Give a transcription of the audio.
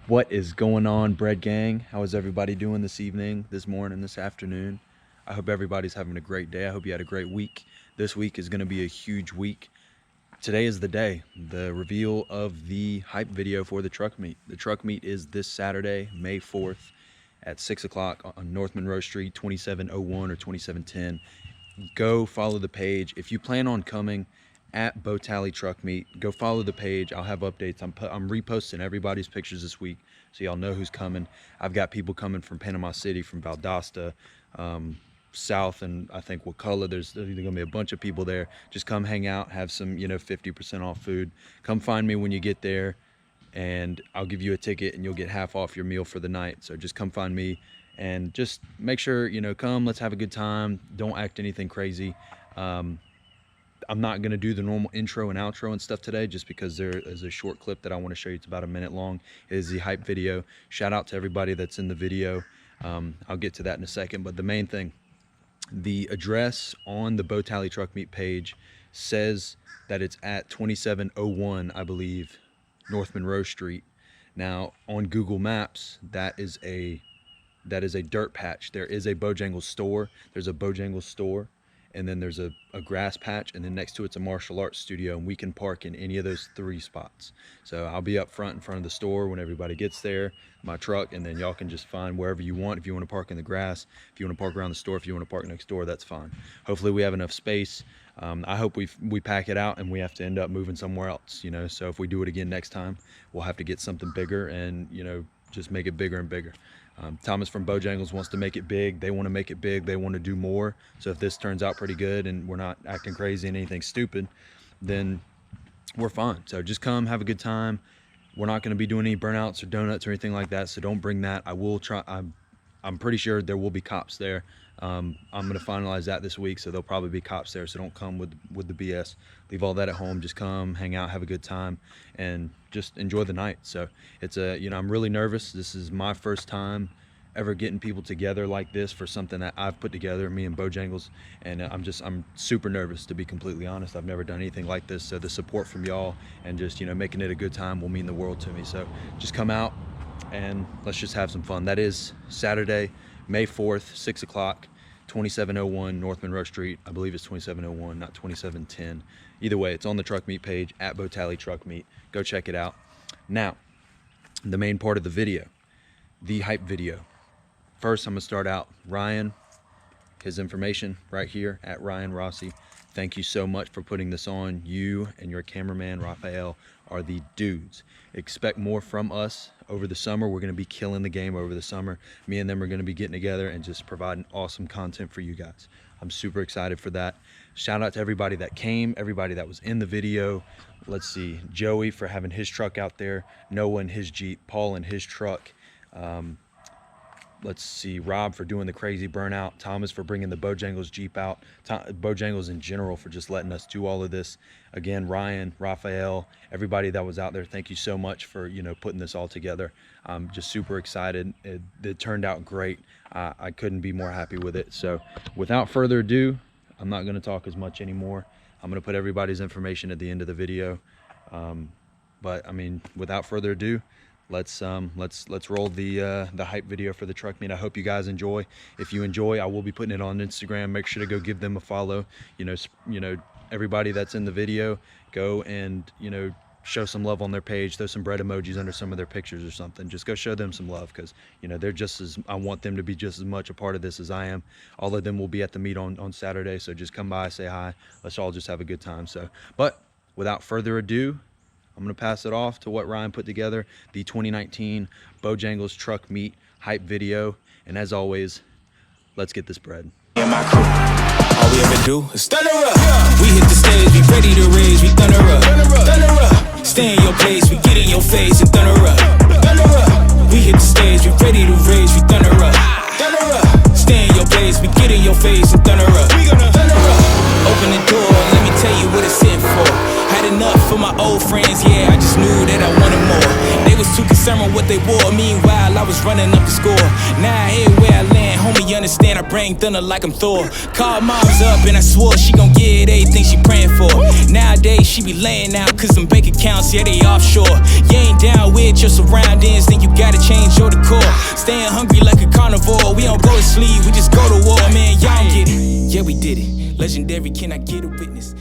What is going on, Bread Gang? How is everybody doing this evening, this morning, this afternoon? I hope everybody's having a great day. I hope you had a great week. This week is going to be a huge week. Today is the day, the reveal of the hype video for the truck meet. The truck meet is this Saturday, May 4th at 6 o'clock on North Monroe Street, 2701 or 2710. Go follow the page. If you plan on coming, at Botally truck meet, go follow the page. I'll have updates. I'm reposting everybody's pictures this week, so y'all know who's coming. I've got people coming from Panama City, from Valdosta, South, and I think Wakulla. There's gonna be a bunch of people there. Just come hang out, have some 50% off food. Come find me when you get there, and I'll give you a ticket and you'll get half off your meal for the night. So just come find me and just make sure come, let's have a good time. Don't act anything crazy. I'm not going to do the normal intro and outro and stuff today, just because there is a short clip that I want to show you. It's about a minute long. It is the hype video. Shout out to everybody that's in the video. I'll get to that in a second, but the main thing, the address on the Botally truck meet page says that it's at 2701, I believe, North Monroe Street. Now on Google Maps, that is a dirt patch. There is a Bojangles store. There's a Bojangles store, and then there's a grass patch, and then next to it's a martial arts studio, and we can park in any of those three spots. So I'll be up front in front of the store when everybody gets there, my truck, and then y'all can just find wherever you want. If you want to park in the grass, if you want to park around the store, if you want to park next door, that's fine. Hopefully we have enough space. I hope we pack it out and we have to end up moving somewhere else, so if we do it again next time, we'll have to get something bigger and just make it bigger and bigger. Thomas from Bojangles wants to make it big. They want to make it big. They want to do more. So if this turns out pretty good and we're not acting crazy and anything stupid, then we're fine. So just come, have a good time. We're not going to be doing any burnouts or donuts or anything like that, so don't bring that. I will try. I'm pretty sure there will be cops there. I'm going to finalize that this week, so there'll probably be cops there, so don't come with the BS. Leave all that at home. Just come, hang out, have a good time, and just enjoy the night. So it's I'm really nervous. This is my first time ever getting people together like this for something that I've put together, me and Bojangles, and I'm super nervous, to be completely honest. I've never done anything like this, so the support from y'all and just making it a good time will mean the world to me. So just come out and let's just have some fun. That is Saturday, May 4th, 6 o'clock, 2701 North Monroe Street. I believe it's 2701, not 2710. Either way, it's on the truck meet page, at Botally truck meet. Go check it out. Now, the main part of the video, the hype video. First, I'm gonna start out Ryan, his information right here, at Ryan Rossi. Thank you so much for putting this on. You and your cameraman, Raphael, are the dudes. Expect more from us over the summer. We're going to be killing the game over the summer. Me and them are going to be getting together and just providing awesome content for you guys. I'm super excited for that. Shout out to everybody that came, everybody that was in the video. Let's see, Joey for having his truck out there, Noah and his Jeep, Paul and his truck. Let's see, Rob for doing the crazy burnout, Thomas for bringing the Bojangles Jeep out, Bojangles in general for just letting us do all of this. Again, Ryan, Raphael, everybody that was out there, thank you so much for putting this all together. I'm just super excited. It turned out great. I couldn't be more happy with it. So without further ado, I'm not going to talk as much anymore. I'm going to put everybody's information at the end of the video. But I mean, without further ado, let's roll the hype video for the truck meet. I hope you guys enjoy. If you enjoy, I will be putting it on Instagram. Make sure to go give them a follow. Everybody that's in the video, go and show some love on their page. Throw some bread emojis under some of their pictures or something. Just go show them some love, because they're just as, I want them to be just as much a part of this as I am. All of them will be at the meet on Saturday, so just come by, say hi. Let's all just have a good time. So, but without further ado, I'm going to pass it off to what Ryan put together, the 2019 Bojangles truck meet hype video. And as always, let's get this bread. My crew, all we ever do is thunder up. We hit the stage, we ready to rage, we thunder up. Thunder up. Stay in your place, we get in your face and thunder up. Thunder up. We hit the stage, we ready to rage, we thunder up. Thunder up. Stay in your place, we get in your face and thunder up. We gonna thunder up. Open the door, let me tell you what it's in for. Had enough for my old friends, yeah, I just knew that I wanted more. They was too concerned with what they wore. Meanwhile, I was running up the score. Now I hear where I land, homie, understand I bring thunder like I'm Thor. Called moms up and I swore she gon' get everything she praying for. Nowadays she be laying out cause them bank accounts, yeah, they offshore. You ain't down with your surroundings, then you gotta change your decor. Staying hungry like a carnivore, we don't go to sleep, we just go to war. Man, y'all get it, yeah, we did it. Legendary, can I get a witness?